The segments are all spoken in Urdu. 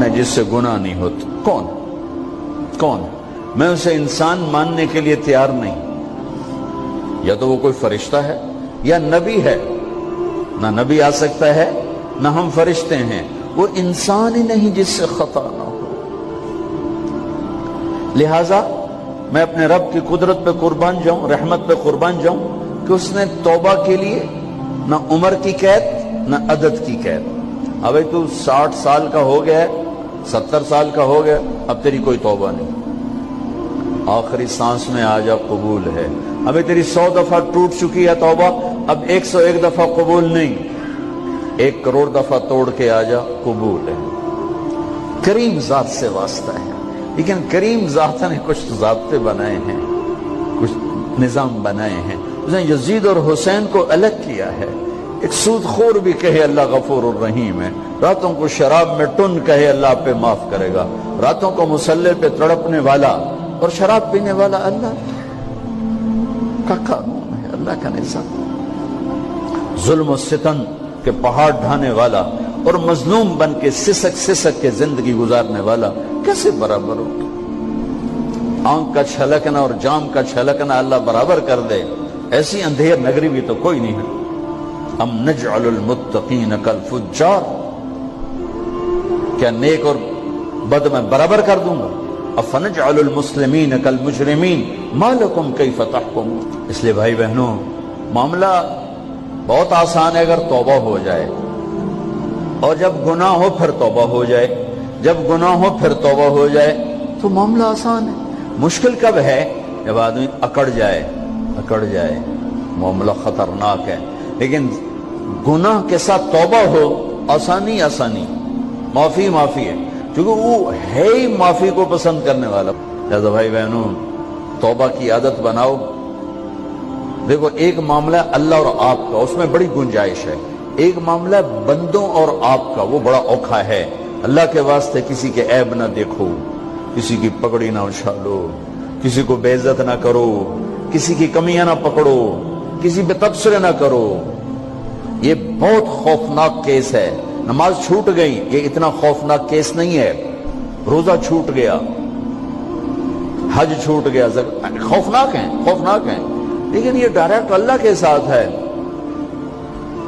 کون ہے جس سے گناہ نہیں ہوتا؟ کون کون؟ میں اسے انسان ماننے کے لیے تیار نہیں. یا تو وہ کوئی فرشتہ ہے یا نبی ہے. نہ نبی آ سکتا ہے نہ ہم فرشتے ہیں. وہ انسان ہی نہیں جس سے خطا نہ ہو. لہذا میں اپنے رب کی قدرت پہ قربان جاؤں, رحمت پہ قربان جاؤں کہ اس نے توبہ کے لیے نہ عمر کی قید نہ عدد کی قید. اب تو 60 سال کا ہو گیا ہے, 70 سال کا ہو گیا, اب تیری کوئی توبہ نہیں, آخری سانس میں آ جا قبول ہے. ابھی تیری 100 دفعہ ٹوٹ چکی ہے توبہ, اب 101 دفعہ قبول نہیں, 1 کروڑ دفعہ توڑ کے آ جا قبول ہے. کریم ذات سے واسطہ ہے. لیکن کریم ذات نے کچھ ضابطے بنائے ہیں, کچھ نظام بنائے ہیں. اس نے یزید اور حسین کو الگ کیا ہے. ایک سود خور بھی کہے اللہ غفور الرحیم ہے, راتوں کو شراب میں ٹن کہے اللہ آپ پہ معاف کرے گا, راتوں کو مسلح پہ تڑپنے والا اور شراب پینے والا اللہ کا قانون ہے, اللہ کا نظام. ظلم و ستم کے پہاڑ ڈھانے والا اور مظلوم بن کے سسک سسک کے زندگی گزارنے والا کیسے برابر ہو؟ آنکھ کا چھلکنا اور جام کا چھلکنا اللہ برابر کر دے, ایسی اندھیر نگری بھی تو کوئی نہیں ہے. ام نجعل المتقین کالفجار, کیا نیک اور بد میں برابر کر دوں گا؟ افنجعل المسلمین کالمجرمین ما لکم کیف تحکمون. اس لیے بھائی بہنوں, معاملہ بہت آسان ہے اگر توبہ ہو جائے, اور جب گناہ ہو پھر توبہ ہو جائے, جب گناہ ہو پھر توبہ ہو جائے تو معاملہ آسان ہے. مشکل کب ہے؟ جب آدمی اکڑ جائے, معاملہ خطرناک ہے. لیکن گناہ کے ساتھ توبہ ہو, آسانی, معافی ہے, کیونکہ وہ ہے ہی معافی کو پسند کرنے والا. لہذا بھائی بہنوں, توبہ کی عادت بناؤ. دیکھو, ایک معاملہ اللہ اور آپ کا, اس میں بڑی گنجائش ہے. ایک معاملہ بندوں اور آپ کا, وہ بڑا اوکھا ہے. اللہ کے واسطے کسی کے عیب نہ دیکھو, کسی کی پگڑی نہ اچھالو, کسی کو بے عزت نہ کرو, کسی کی کمیاں نہ پکڑو, کسی پہ تبصرے نہ کرو. یہ بہت خوفناک کیس ہے. نماز چھوٹ گئی, یہ اتنا خوفناک کیس نہیں ہے. روزہ چھوٹ گیا, حج چھوٹ گیا, خوفناک ہیں, لیکن یہ ڈائریکٹ اللہ کے ساتھ ہے,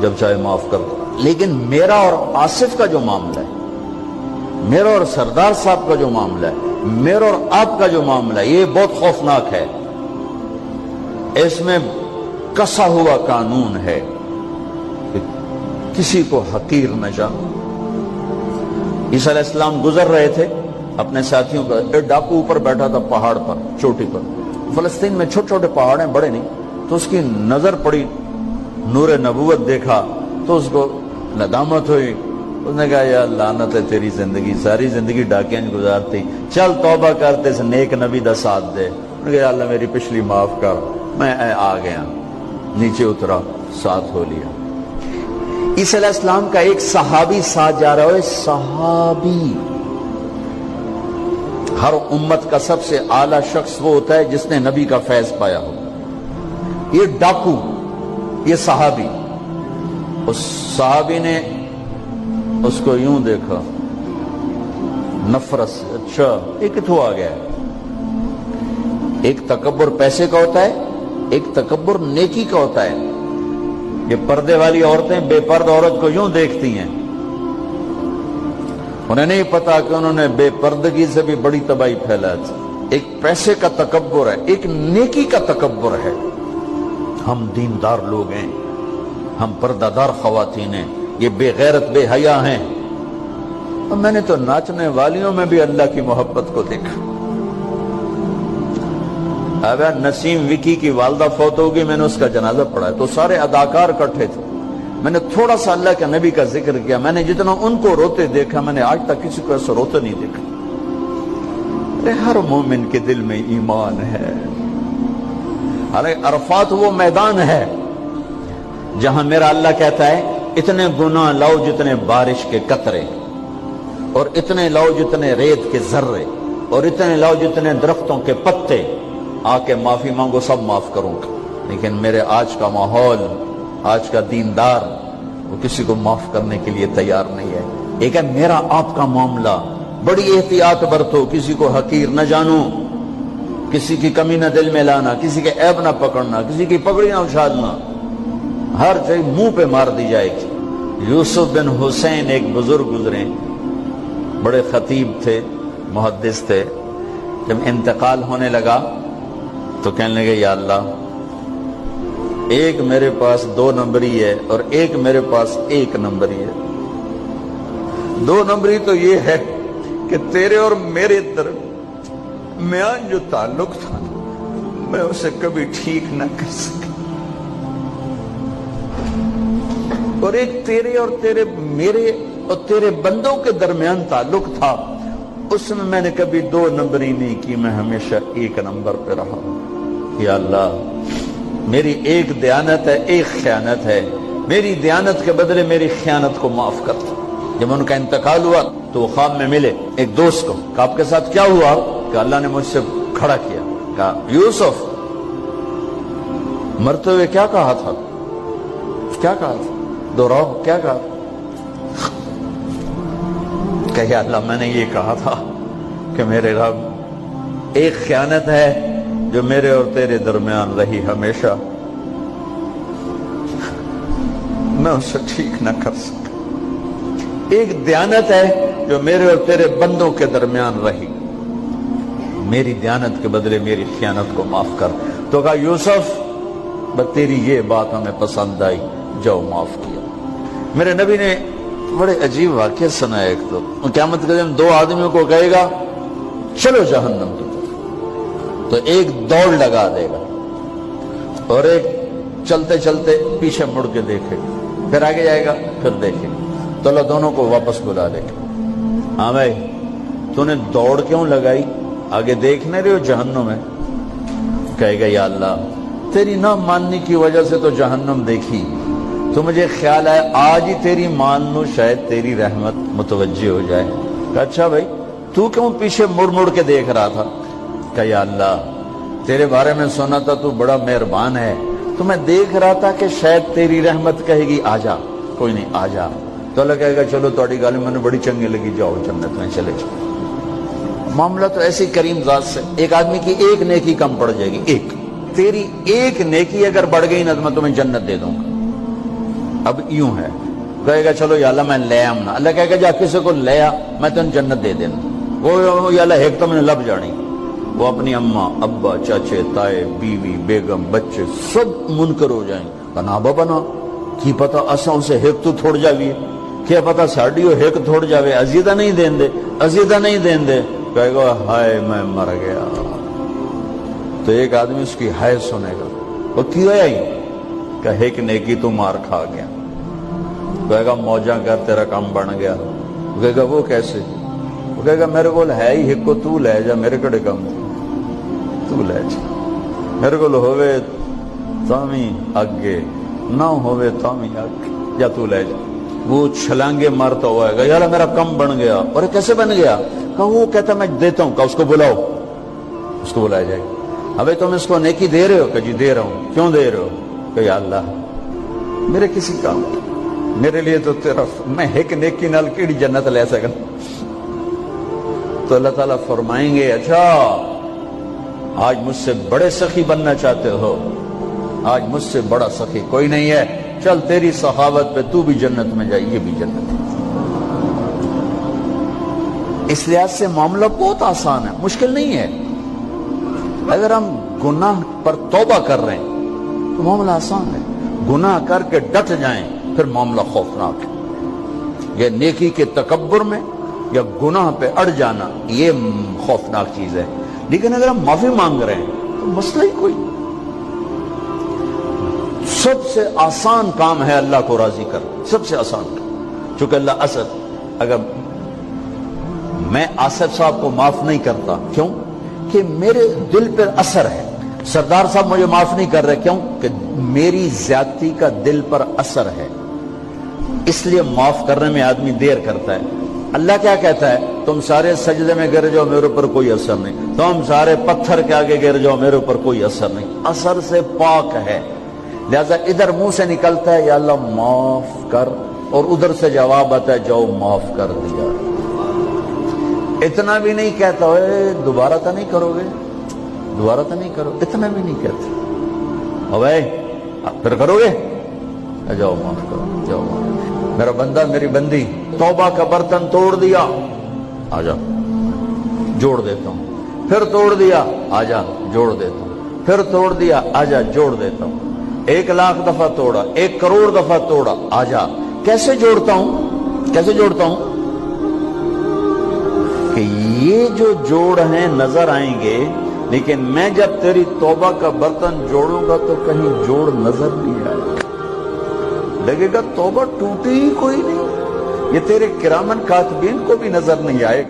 جب چاہے معاف کر دو. لیکن میرا اور آصف کا جو معاملہ ہے, میرا اور سردار صاحب کا جو معاملہ ہے, میرا اور آپ کا جو معاملہ ہے, یہ بہت خوفناک ہے. اس میں کسا ہوا قانون ہے کہ کسی کو حقیر نہ جانو. عیسیٰ علیہ السلام گزر رہے تھے اپنے ساتھیوں کا, ایک ڈاکو اوپر بیٹھا تھا پہاڑ پر, چوٹی پر. فلسطین میں چھوٹے چھوٹے پہاڑ ہیں, بڑے نہیں. تو اس کی نظر پڑی, نور نبوت دیکھا تو اس کو ندامت ہوئی. اس نے کہا یا لعنت ہے تیری زندگی, ساری زندگی ڈاکیاں گزارتی, چل توبہ کرتے سے نیک نبی دا ساتھ دے. انہوں نے کہا یا اللہ میری پچھلی معاف کر, میں آ گیا, نیچے اترا, ساتھ ہو لیا. عیسیٰ علیہ السلام کا ایک صحابی ساتھ جا رہا ہے. صحابی, ہر امت کا سب سے اعلیٰ شخص وہ ہوتا ہے جس نے نبی کا فیض پایا ہو. یہ ڈاکو, یہ صحابی. اس صحابی نے اس کو یوں دیکھا نفرت سے, اچھا یہ کتوں آ گیا ہے. ایک تکبر پیسے کا ہوتا ہے, ایک تکبر نیکی کا ہوتا ہے. یہ پردے والی عورتیں بے پرد عورت کو یوں دیکھتی ہیں, انہیں نہیں پتا کہ انہوں نے بے پردگی سے بھی بڑی تباہی پھیلا تھی. ایک پیسے کا تکبر ہے, ایک نیکی کا تکبر ہے. ہم دیندار لوگ ہیں, ہم پردہ دار خواتین ہیں, یہ بے غیرت بے حیا ہیں. اور میں نے تو ناچنے والیوں میں بھی اللہ کی محبت کو دیکھا. اب نسیم وکی کی والدہ فوت ہوگی, میں نے اس کا جنازہ پڑھا ہے, تو سارے اداکار اکٹھے تھے. میں نے تھوڑا سا اللہ کے نبی کا ذکر کیا. میں نے جتنا ان کو روتے دیکھا, میں نے آج تک کسی کو ایسا روتے نہیں دیکھا. ہر مومن کے دل میں ایمان ہے. عرفات وہ میدان ہے جہاں میرا اللہ کہتا ہے اتنے گناہ لاؤ جتنے بارش کے قطرے, اور اتنے لاؤ جتنے ریت کے ذرے, اور اتنے لاؤ جتنے درختوں کے پتے, آ کے معافی مانگو, سب معاف کروں گا. لیکن میرے آج کا ماحول, آج کا دیندار, وہ کسی کو معاف کرنے کے لیے تیار نہیں ہے. ایک ہے میرا آپ کا معاملہ, بڑی احتیاط برتو، کسی کو حقیر نہ جانو، کسی کی کمی نہ دل میں لانا، کسی کے عیب نہ پکڑنا، کسی کی پگڑی نہ اچھالنا، ہر چیز منہ پہ مار دی جائے گی۔ یوسف بن حسین ایک بزرگ گزرے، بڑے خطیب تھے، محدث تھے۔ جب انتقال ہونے لگا تو کہنے لگے یا اللہ، ایک میرے پاس 2 نمبری ہے اور ایک میرے پاس 1 نمبری ہے۔ 2 نمبری تو یہ ہے کہ تیرے اور میرے درمیان جو تعلق تھا میں اسے کبھی ٹھیک نہ کر سکا، اور ایک تیرے اور میرے اور تیرے بندوں کے درمیان تعلق تھا، اس میں نے کبھی 2 نمبری نہیں کی، میں ہمیشہ 1 نمبر پہ رہا۔ یا اللہ، میری ایک دیانت ہے، ایک خیانت ہے، میری دیانت کے بدلے میری خیانت کو معاف کر دو۔ جب ان کا انتقال ہوا تو وہ خواب میں ملے ایک دوست کو، کہ آپ کے ساتھ کیا ہوا؟ کہ اللہ نے مجھ سے کھڑا کیا، کہا یوسف مرتے ہوئے کیا کہا تھا؟ کیا کہا تھا؟ دوہراؤ، کیا کہا؟ کہ یا اللہ، میں نے یہ کہا تھا کہ میرے رب، ایک خیانت ہے جو میرے اور تیرے درمیان رہی ہمیشہ، میں اسے ٹھیک نہ کر سکا، ایک دیانت ہے جو میرے اور تیرے بندوں کے درمیان رہی، میری دیانت کے بدلے میری خیانت کو معاف کر۔ تو کہا یوسف، بس تیری یہ بات ہمیں پسند آئی، جو معاف کیا۔ میرے نبی نے بڑے عجیب واقعہ سنایا۔ ایک تو قیامت کے دن 2 آدمیوں کو کہے گا چلو جہنم کی طرف، تو ایک دوڑ لگا دے گا اور ایک چلتے چلتے پیچھے مڑ کے دیکھے گا، پھر آگے جائے گا، پھر دیکھے گا، تو اللہ دونوں کو واپس بلا لے گا۔ ہاں بھائی، تو نے دوڑ کیوں لگائی؟ آگے دیکھ نہیں رہے ہو جہنم ہے؟ کہے گا یا اللہ، تیری نہ ماننے کی وجہ سے تو جہنم دیکھی، تو مجھے خیال ہے آج ہی تیری مان لوں، شاید تیری رحمت متوجہ ہو جائے۔ کہا اچھا بھائی، تو کیوں پیچھے مڑ مڑ کے دیکھ رہا تھا؟ کہا یا اللہ، تیرے بارے میں سنا تھا تو بڑا مہربان ہے، تو میں دیکھ رہا تھا کہ شاید تیری رحمت کہے گی آ جا۔ کوئی نہیں، آ جا۔ تو اللہ کہے گا چلو تھوڑی گل میں نے بڑی چنگی لگی، جاؤ جنت میں چلے جاؤ۔ معاملہ تو ایسی کریم ذات سے، ایک آدمی کی ایک نیکی کم پڑ جائے گی، ایک، تیری ایک نیکی اگر بڑھ گئی نا تو میں تمہیں جنت دے دوں گا۔ اب یوں ہے، کہے گا چلو یا اللہ میں لے آم نا، اللہ کہے گا جا کسی کو لے آ، میں تمہیں جنت دے دینا۔ وہ یا اللہ ایک تو میں نے لب جانی، وہ اپنی اماں، ابا، چاچے، تائے، بیوی، بیگم، بچے سب منکر ہو جائیں گے۔ بنا بنا کی پتا اساں اسے ایک تو تھوڑ جاوی، کیا پتا ساڑی ہو ایک تھوڑ جاوے، عزیدہ نہیں دین دے، عزیدہ نہیں دین دے۔ کہے گا ہائے میں مر گیا۔ تو ایک آدمی اس کی ہائے سنے گا، وہ کیوں ہے ہی؟ کہ ایک نیکی تو مار کھا گیا۔ کہے گا موجاں کر، تیرا کام بن گیا۔ کہے گا وہ کیسے؟ وہ کہے گا میرے کو ہے ہی ایک کو، تو لے جا، میرے کڑے کم تو لے جا، میرے کو ہوئے تامی آگے، نہ ہوئے تامی آگے، یا تو لے جا۔ وہ چھلانگے مارتا ہوا ہے، یا اللہ میرا کم بن گیا۔ اور کیسے بن گیا؟ کہ وہ کہتا میں دیتا ہوں، کہ اس کو بلاؤ، اس کو بلایا جائے گا۔ ابھی تم اس کو نیکی دے رہے ہو؟ کہ جی دے رہا ہوں۔ کیوں دے رہے ہو؟ کہ یا اللہ میرے کسی کام، میرے لیے تو تیرا، میں ایک نیکی نال کیڑی جنت لے سکا۔ تو اللہ تعالیٰ فرمائیں گے اچھا آج مجھ سے بڑے سخی بننا چاہتے ہو؟ آج مجھ سے بڑا سخی کوئی نہیں ہے، چل تیری سخاوت پہ تو بھی جنت میں جائے، یہ بھی جنت ہے۔ اس لحاظ سے معاملہ بہت آسان ہے، مشکل نہیں ہے۔ اگر ہم گناہ پر توبہ کر رہے ہیں تو معاملہ آسان ہے، گناہ کر کے ڈٹ جائیں پھر معاملہ خوفناک ہے۔ یہ نیکی کے تکبر میں یا گناہ پہ اڑ جانا یہ خوفناک چیز ہے۔ لیکن اگر ہم معافی مانگ رہے ہیں تو مسئلہ ہی کوئی، سب سے آسان کام ہے اللہ کو راضی کر، سب سے آسان کام۔ چونکہ اللہ اسد، اگر میں آصف صاحب کو معاف نہیں کرتا، کیوں کہ میرے دل پر اثر ہے، سردار صاحب مجھے معاف نہیں کر رہے، کیوں کہ میری زیادتی کا دل پر اثر ہے، اس لیے معاف کرنے میں آدمی دیر کرتا ہے۔ اللہ کیا کہتا ہے؟ تم سارے سجدے میں گر جاؤ، میرے اوپر کوئی اثر نہیں، تم سارے پتھر کے آگے گر جاؤ، میرے اوپر کوئی اثر نہیں، اثر سے پاک ہے۔ لہذا ادھر منہ سے نکلتا ہے یا اللہ معاف کر، اور ادھر سے جواب آتا ہے جاؤ معاف کر دیا۔ اتنا بھی نہیں کہتا ہوئے دوبارہ تو نہیں کرو گے، دوبارہ تو نہیں کرو، اتنا بھی نہیں کہتا اوے پھر کرو گے، جاؤ معاف کرو، جاؤ معاف، میرا بندہ میری بندی توبہ کا برتن توڑ دیا، آ جا جوڑ دیتا ہوں، پھر توڑ دیا، آ جا جوڑ دیتا ہوں، پھر توڑ دیا، آ جا جوڑ دیتا ہوں، 1,00,000 دفعہ توڑا، 1 کروڑ دفعہ توڑا، آ جا، کیسے جوڑتا ہوں، کیسے جوڑتا ہوں کہ یہ جو جوڑ ہیں نظر آئیں گے، لیکن میں جب تیری توبہ کا برتن جوڑوں گا تو کہیں جوڑ نظر نہیں آئے گا، لگے گا توبہ ٹوٹی ہی کوئی نہیں، یہ تیرے کرامن کاتبین کو بھی نظر نہیں آئے گا۔